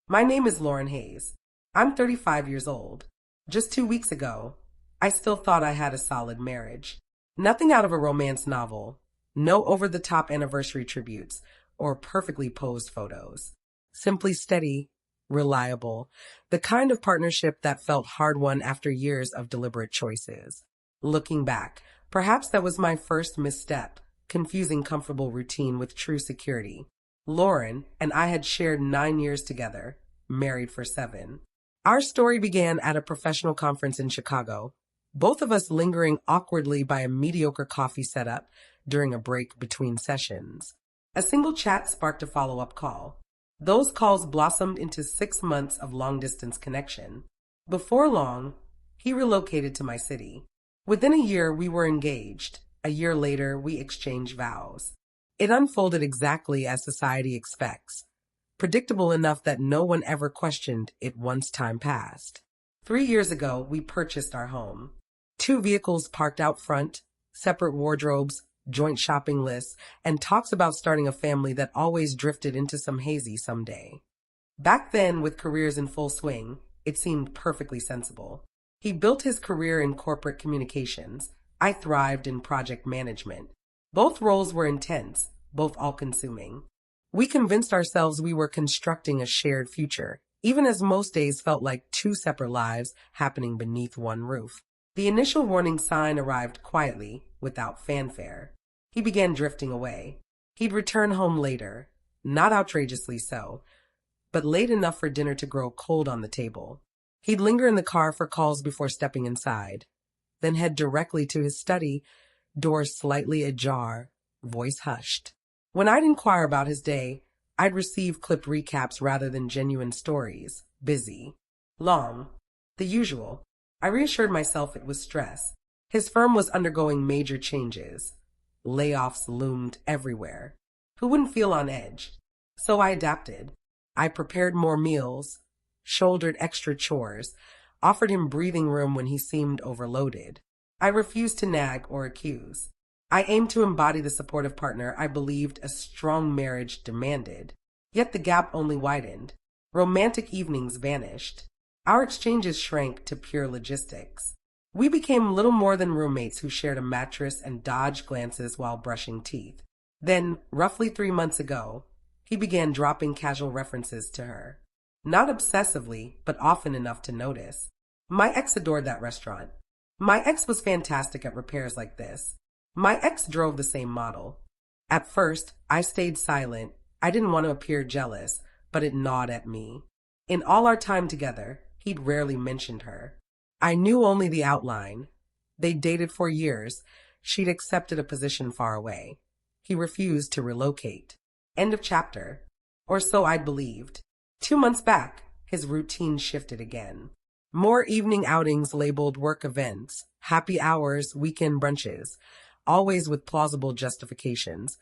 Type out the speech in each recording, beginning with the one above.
My name is Lauren Hayes. I'm 35 years old. Just 2 weeks ago, I still thought I had a solid marriage. Nothing out of a romance novel. No over-the-top anniversary tributes or perfectly posed photos. Simply steady, reliable, the kind of partnership that felt hard-won after years of deliberate choices. Looking back, perhaps that was my first misstep, confusing comfortable routine with true security. Lauren and I had shared 9 years together, married for 7. Our story began at a professional conference in Chicago, both of us lingering awkwardly by a mediocre coffee setup during a break between sessions. A single chat sparked a follow-up call. Those calls blossomed into 6 months of long-distance connection. Before long, he relocated to my city. Within a year, we were engaged. A year later, we exchanged vows. It unfolded exactly as society expects, predictable enough that no one ever questioned it once time passed. 3 years ago, we purchased our home. 2 vehicles parked out front, separate wardrobes, joint shopping lists, and talks about starting a family that always drifted into some hazy someday. Back then, with careers in full swing, it seemed perfectly sensible. He built his career in corporate communications. I thrived in project management. Both roles were intense, both all-consuming. We convinced ourselves we were constructing a shared future, even as most days felt like two separate lives happening beneath one roof. The initial warning sign arrived quietly, without fanfare. He began drifting away. He'd return home later, not outrageously so, but late enough for dinner to grow cold on the table. He'd linger in the car for calls before stepping inside, then head directly to his study, doors slightly ajar, voice hushed. When I'd inquire about his day, I'd receive clipped recaps rather than genuine stories. Busy. Long. The usual. I reassured myself it was stress. His firm was undergoing major changes. Layoffs loomed everywhere. Who wouldn't feel on edge? So I adapted. I prepared more meals, shouldered extra chores, offered him breathing room when he seemed overloaded. I refused to nag or accuse. I aimed to embody the supportive partner I believed a strong marriage demanded. Yet the gap only widened. Romantic evenings vanished. Our exchanges shrank to pure logistics. We became little more than roommates who shared a mattress and dodged glances while brushing teeth. Then, roughly 3 months ago, he began dropping casual references to her. Not obsessively, but often enough to notice. My ex adored that restaurant. My ex was fantastic at repairs like this. My ex drove the same model. At first, I stayed silent. I didn't want to appear jealous, but it gnawed at me. In all our time together, he'd rarely mentioned her. I knew only the outline. They'd dated for years. She'd accepted a position far away. He refused to relocate. End of chapter. Or so I believed. 2 months back, his routine shifted again. More evening outings labeled work events, happy hours, weekend brunches, always with plausible justifications,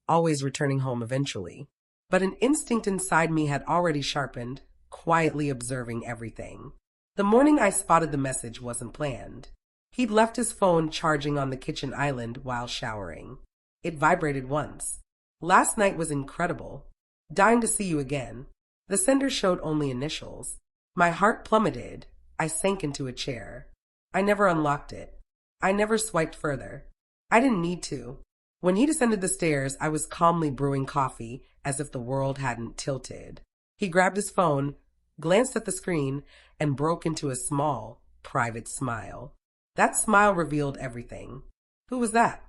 always returning home eventually. But an instinct inside me had already sharpened, quietly observing everything. The morning I spotted the message wasn't planned. He'd left his phone charging on the kitchen island while showering. It vibrated once. Last night was incredible. Dying to see you again. The sender showed only initials. My heart plummeted. I sank into a chair. I never unlocked it. I never swiped further. I didn't need to. When he descended the stairs, I was calmly brewing coffee as if the world hadn't tilted. He grabbed his phone, glanced at the screen, and broke into a small, private smile. That smile revealed everything. Who was that?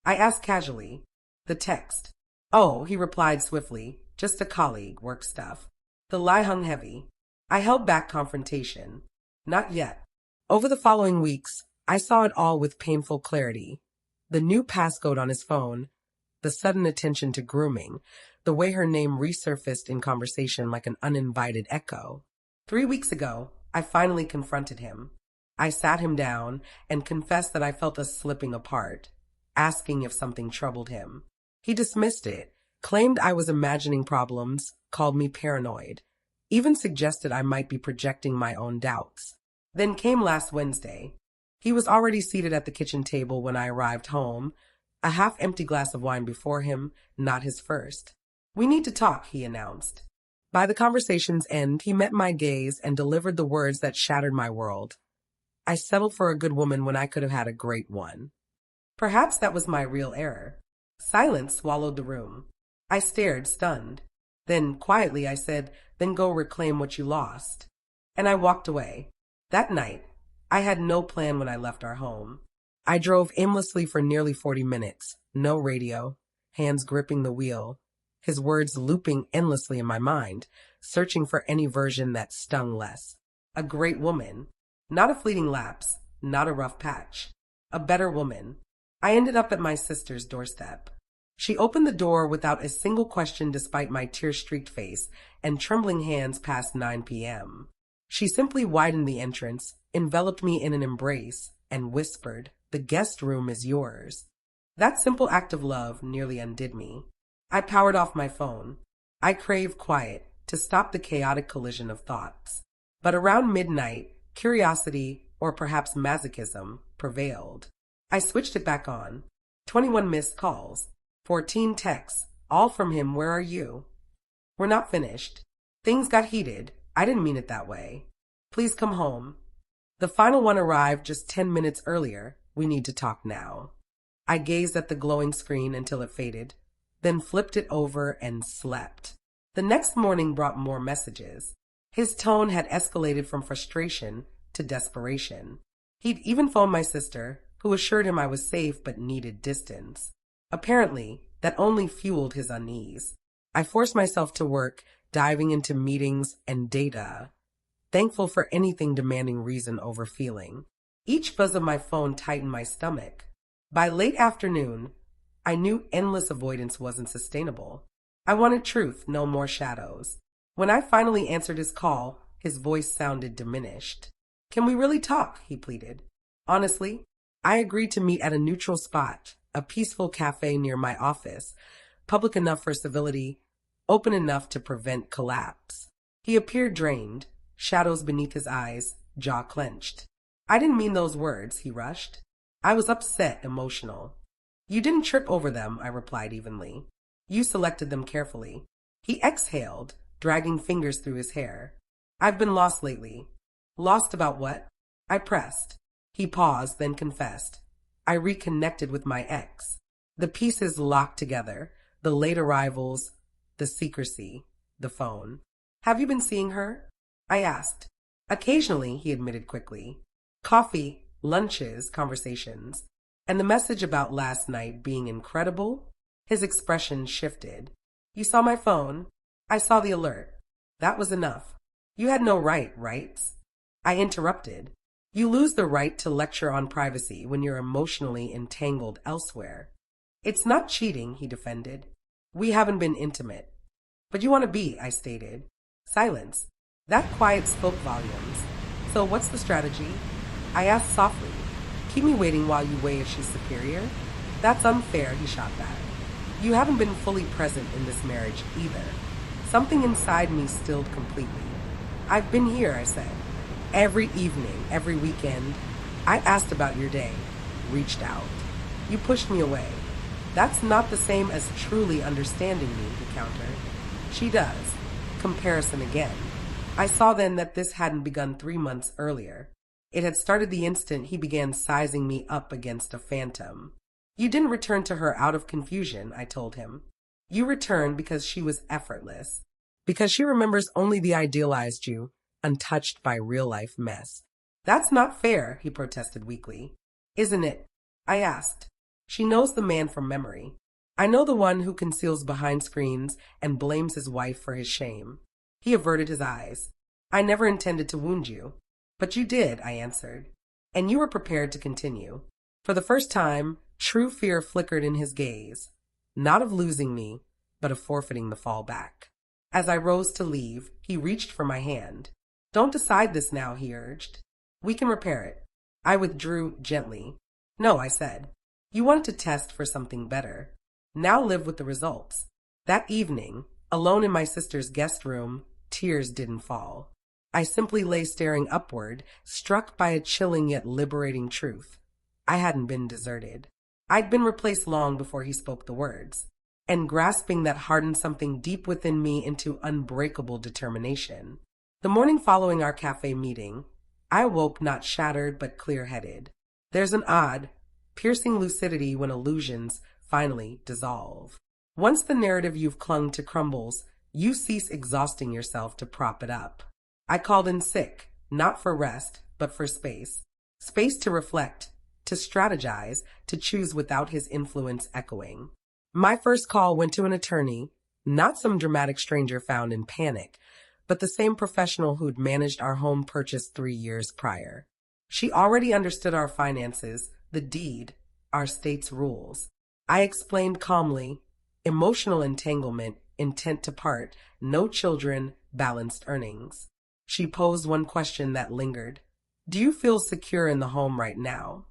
I asked casually. The text. Oh, he replied swiftly. Just a colleague, work stuff. The lie hung heavy. I held back confrontation. Not yet. Over the following weeks, I saw it all with painful clarity. The new passcode on his phone, the sudden attention to grooming, the way her name resurfaced in conversation like an uninvited echo. 3 weeks ago, I finally confronted him. I sat him down and confessed that I felt us slipping apart, asking if something troubled him. He dismissed it, claimed I was imagining problems, called me paranoid, even suggested I might be projecting my own doubts. Then came last Wednesday. He was already seated at the kitchen table when I arrived home, a half-empty glass of wine before him, not his first. We need to talk, he announced. By the conversation's end, he met my gaze and delivered the words that shattered my world. I settled for a good woman when I could have had a great one. Perhaps that was my real error. Silence swallowed the room. I stared, stunned. Then, quietly, I said, "Then go reclaim what you lost." And I walked away. That night, I had no plan when I left our home. I drove aimlessly for nearly 40 minutes. No radio, hands gripping the wheel, his words looping endlessly in my mind, searching for any version that stung less. A great woman. Not a fleeting lapse, not a rough patch. A better woman. I ended up at my sister's doorstep. She opened the door without a single question despite my tear-streaked face and trembling hands past 9 p.m. She simply widened the entrance, enveloped me in an embrace, and whispered, "The guest room is yours." That simple act of love nearly undid me. I powered off my phone. I craved quiet to stop the chaotic collision of thoughts. But around midnight, curiosity, or perhaps masochism, prevailed. I switched it back on. 21 missed calls, 14 texts, all from him, "Where are you?" "We're not finished." Things got heated. I didn't mean it that way. "Please come home." The final one arrived just 10 minutes earlier. "We need to talk now." I gazed at the glowing screen until it faded, then flipped it over and slept. The next morning brought more messages. His tone had escalated from frustration to desperation. He'd even phoned my sister, who assured him I was safe but needed distance. Apparently, that only fueled his unease. I forced myself to work, diving into meetings and data, thankful for anything demanding reason over feeling. Each buzz of my phone tightened my stomach. By late afternoon, I knew endless avoidance wasn't sustainable. I wanted truth, no more shadows. When I finally answered his call, his voice sounded diminished. "Can we really talk?" he pleaded. Honestly, I agreed to meet at a neutral spot, a peaceful cafe near my office, public enough for civility, open enough to prevent collapse. He appeared drained, shadows beneath his eyes, jaw clenched. "I didn't mean those words," he rushed. I was upset, emotional. "You didn't trip over them," I replied evenly. "You selected them carefully." He exhaled, dragging fingers through his hair. "I've been lost lately." "Lost about what?" I pressed. He paused, then confessed. "I reconnected with my ex." The pieces locked together, the late arrivals, the secrecy, the phone. "Have you been seeing her?" I asked. "Occasionally," he admitted quickly. "Coffee, lunches, conversations. And the message about last night being incredible?" His expression shifted. "You saw my phone?" "I saw the alert." "That was enough." "You had no rights?" I interrupted. "You lose the right to lecture on privacy when you're emotionally entangled elsewhere." "It's not cheating," he defended. "We haven't been intimate." "But you want to be," I stated. Silence. That quiet spoke volumes. "So what's the strategy?" I asked softly. "Keep me waiting while you weigh if she's superior?" "That's unfair," he shot back. "You haven't been fully present in this marriage either." Something inside me stilled completely. "I've been here," I said. "Every evening, every weekend. I asked about your day, reached out. You pushed me away." "That's not the same as truly understanding me," he countered. "She does." Comparison again. I saw then that this hadn't begun 3 months earlier. It had started the instant he began sizing me up against a phantom. "You didn't return to her out of confusion," I told him. "You returned because she was effortless. Because she remembers only the idealized you, untouched by real-life mess." "That's not fair," he protested weakly. "Isn't it?" I asked. "She knows the man from memory. I know the one who conceals behind screens and blames his wife for his shame." He averted his eyes. "I never intended to wound you." "But you did," I answered. "And you were prepared to continue." For the first time, true fear flickered in his gaze, not of losing me, but of forfeiting the fall back. As I rose to leave, he reached for my hand. "Don't decide this now," he urged. "We can repair it." I withdrew gently. "No," I said. "You wanted to test for something better. Now live with the results." That evening, alone in my sister's guest room, tears didn't fall. I simply lay staring upward, struck by a chilling yet liberating truth. I hadn't been deserted. I'd been replaced long before he spoke the words. and grasping that hardened something deep within me into unbreakable determination. The morning following our cafe meeting, I awoke not shattered but clear-headed. There's an odd, piercing lucidity when illusions finally dissolve. Once the narrative you've clung to crumbles, you cease exhausting yourself to prop it up. I called in sick, not for rest, but for space. Space to reflect, to strategize, to choose without his influence echoing. My first call went to an attorney, not some dramatic stranger found in panic, but the same professional who'd managed our home purchase 3 years prior. She already understood our finances, the deed, our state's rules. I explained calmly, emotional entanglement, intent to part, no children, balanced earnings. She posed one question that lingered. Do you feel secure in the home right now?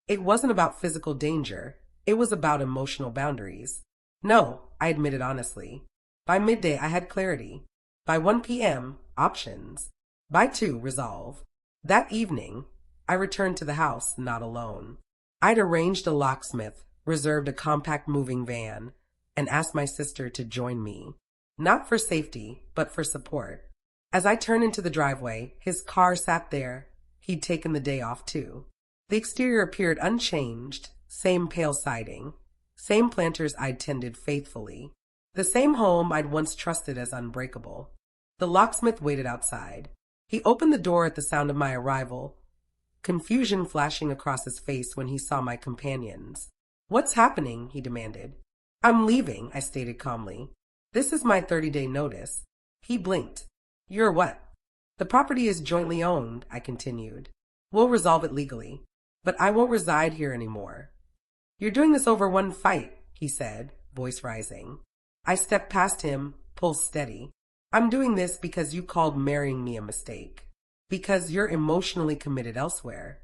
It wasn't about physical danger. It was about emotional boundaries. No, I admitted honestly. By midday, I had clarity. By 1 p.m., options. By 2, resolve. That evening, I returned to the house, not alone. I'd arranged a locksmith, reserved a compact moving van, and asked my sister to join me. Not for safety, but for support. As I turned into the driveway, his car sat there. He'd taken the day off too. The exterior appeared unchanged, same pale siding, same planters I'd tended faithfully, the same home I'd once trusted as unbreakable. The locksmith waited outside. He opened the door at the sound of my arrival, confusion flashing across his face when he saw my companions. What's happening? He demanded. I'm leaving, I stated calmly. This is my 30-day notice. He blinked. You're what? The property is jointly owned, I continued. We'll resolve it legally, but I won't reside here anymore. You're doing this over one fight, he said, voice rising. I stepped past him, pulse steady. I'm doing this because you called marrying me a mistake. Because you're emotionally committed elsewhere.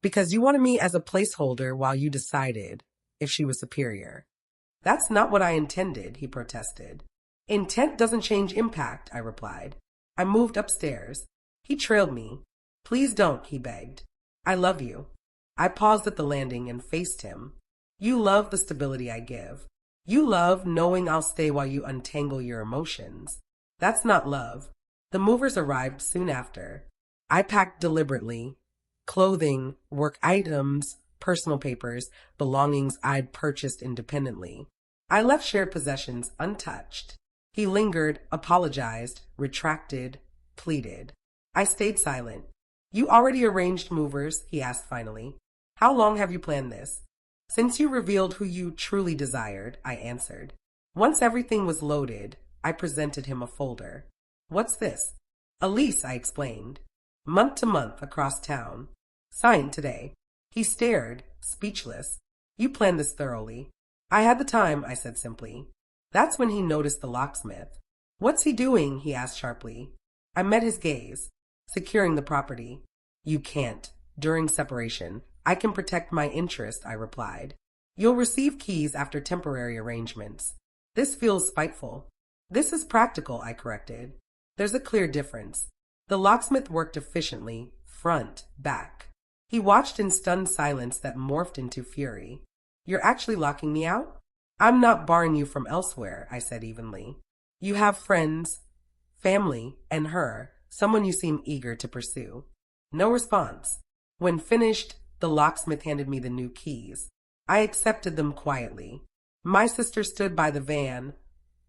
Because you wanted me as a placeholder while you decided if she was superior. That's not what I intended, he protested. Intent doesn't change impact, I replied. I moved upstairs. He trailed me. Please don't, he begged. I love you. I paused at the landing and faced him. You love the stability I give. You love knowing I'll stay while you untangle your emotions. That's not love. The movers arrived soon after. I packed deliberately. Clothing, work items, personal papers, belongings I'd purchased independently. I left shared possessions untouched. He lingered, apologized, retracted, pleaded. I stayed silent. You already arranged movers, he asked finally. How long have you planned this? Since you revealed who you truly desired, I answered. Once everything was loaded, I presented him a folder. What's this? A lease, I explained. Month to month across town. Signed today. He stared, speechless. You planned this thoroughly. I had the time, I said simply. That's when he noticed the locksmith. What's he doing? He asked sharply. I met his gaze. Securing the property. You can't. During separation. I can protect my interest, I replied. You'll receive keys after temporary arrangements. This feels spiteful. This is practical, I corrected. There's a clear difference. The locksmith worked efficiently, front, back. He watched in stunned silence that morphed into fury. You're actually locking me out? I'm not barring you from elsewhere, I said evenly. You have friends, family, and her, someone you seem eager to pursue. No response. When finished, the locksmith handed me the new keys. I accepted them quietly. My sister stood by the van,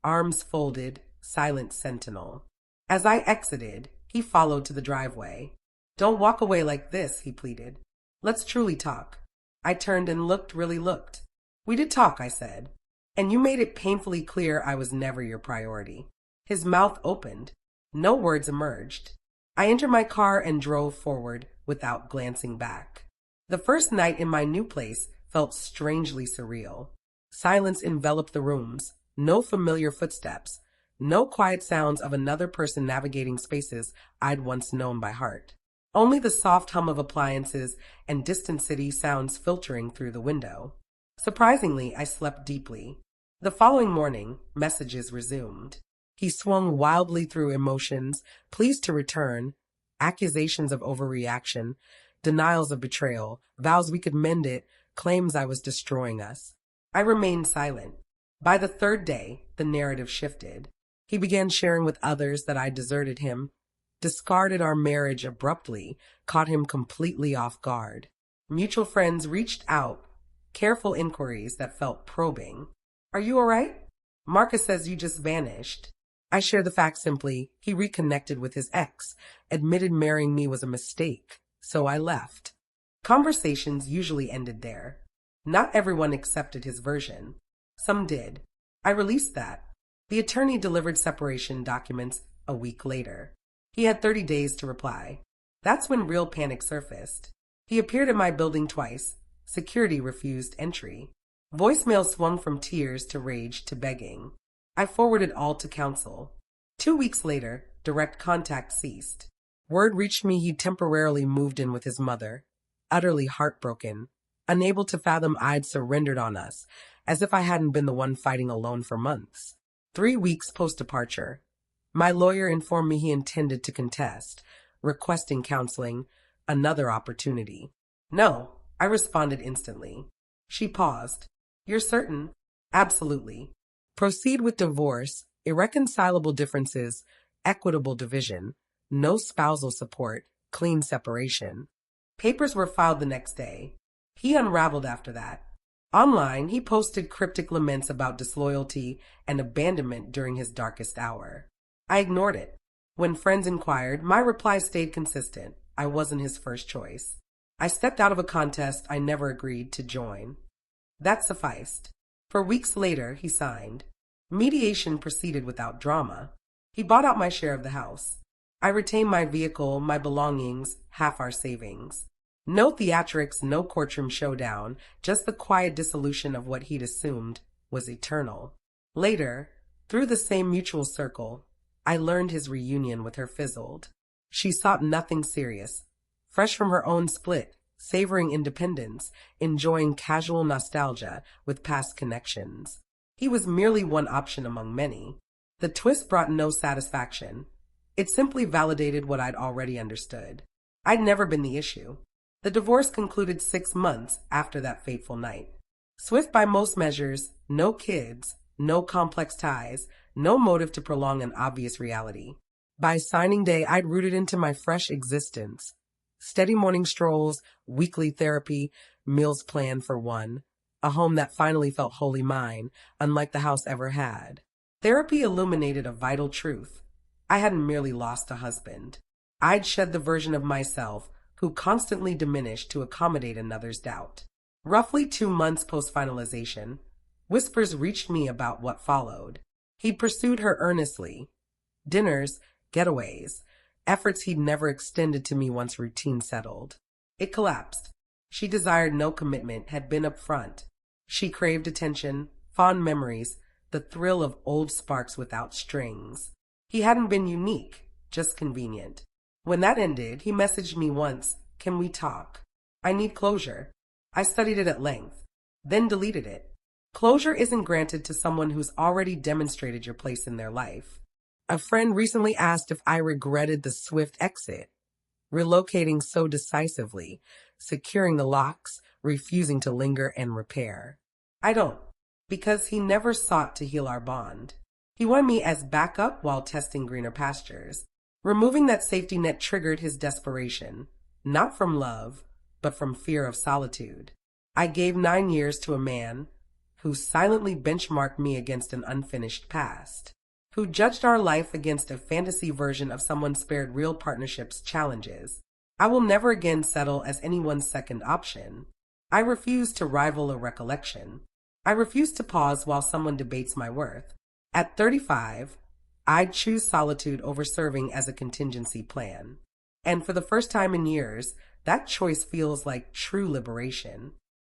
arms folded, silent sentinel. As I exited, he followed to the driveway. Don't walk away like this, he pleaded. Let's truly talk. I turned and really looked. We did talk, I said. And you made it painfully clear I was never your priority. His mouth opened. No words emerged. I entered my car and drove forward without glancing back. The first night in my new place felt strangely surreal. Silence enveloped the rooms. No familiar footsteps. No quiet sounds of another person navigating spaces I'd once known by heart. Only the soft hum of appliances and distant city sounds filtering through the window. Surprisingly, I slept deeply. The following morning, messages resumed. He swung wildly through emotions, pleas to return, accusations of overreaction, denials of betrayal, vows we could mend it, claims I was destroying us. I remained silent. By the third day, the narrative shifted. He began sharing with others that I deserted him, discarded our marriage abruptly, caught him completely off guard. Mutual friends reached out, careful inquiries that felt probing. Are you all right? Marcus says you just vanished. I share the fact simply. He reconnected with his ex, admitted marrying me was a mistake, so I left. Conversations usually ended there. Not everyone accepted his version. Some did. I released that. The attorney delivered separation documents a week later. He had 30 days to reply. That's when real panic surfaced. He appeared at my building twice. Security refused entry. Voicemail swung from tears to rage to begging. I forwarded all to counsel. 2 weeks later, direct contact ceased. Word reached me he temporarily moved in with his mother, utterly heartbroken, unable to fathom I'd surrendered on us, as if I hadn't been the one fighting alone for months. 3 weeks post-departure, my lawyer informed me he intended to contest, requesting counseling, another opportunity. No, I responded instantly. She paused. You're certain? Absolutely. Proceed with divorce, irreconcilable differences, equitable division, no spousal support, clean separation. Papers were filed the next day. He unraveled after that. Online, he posted cryptic laments about disloyalty and abandonment during his darkest hour. I ignored it. When friends inquired, my reply stayed consistent. I wasn't his first choice. I stepped out of a contest I never agreed to join. That sufficed. For weeks later, he signed. Mediation proceeded without drama. He bought out my share of the house. I retained my vehicle, my belongings, half our savings. No theatrics, no courtroom showdown, just the quiet dissolution of what he'd assumed was eternal. Later, through the same mutual circle, I learned his reunion with her fizzled. She sought nothing serious. Fresh from her own split, savoring independence, enjoying casual nostalgia with past connections. He was merely one option among many. The twist brought no satisfaction. It simply validated what I'd already understood. I'd never been the issue. The divorce concluded 6 months after that fateful night. Swift by most measures, no kids, no complex ties, no motive to prolong an obvious reality. By signing day, I'd rooted into my fresh existence. Steady morning strolls, weekly therapy, meals planned for one. A home that finally felt wholly mine, unlike the house ever had. Therapy illuminated a vital truth. I hadn't merely lost a husband. I'd shed the version of myself who constantly diminished to accommodate another's doubt. Roughly 2 months post-finalization, whispers reached me about what followed. He'd pursued her earnestly. Dinners, getaways, efforts he'd never extended to me once routine settled. It collapsed. She desired no commitment, had been upfront. She craved attention, fond memories, the thrill of old sparks without strings. He hadn't been unique, just convenient. When that ended, he messaged me once, "Can we talk? I need closure." I studied it at length, then deleted it. Closure isn't granted to someone who's already demonstrated your place in their life. A friend recently asked if I regretted the swift exit, relocating so decisively, securing the locks, refusing to linger and repair. I don't, because he never sought to heal our bond. He wanted me as backup while testing greener pastures. Removing that safety net triggered his desperation, not from love, but from fear of solitude. I gave 9 years to a man who silently benchmarked me against an unfinished past, who judged our life against a fantasy version of someone spared real partnerships' challenges. I will never again settle as anyone's second option. I refuse to rival a recollection. I refuse to pause while someone debates my worth. At 35, I'd choose solitude over serving as a contingency plan. And for the first time in years, that choice feels like true liberation.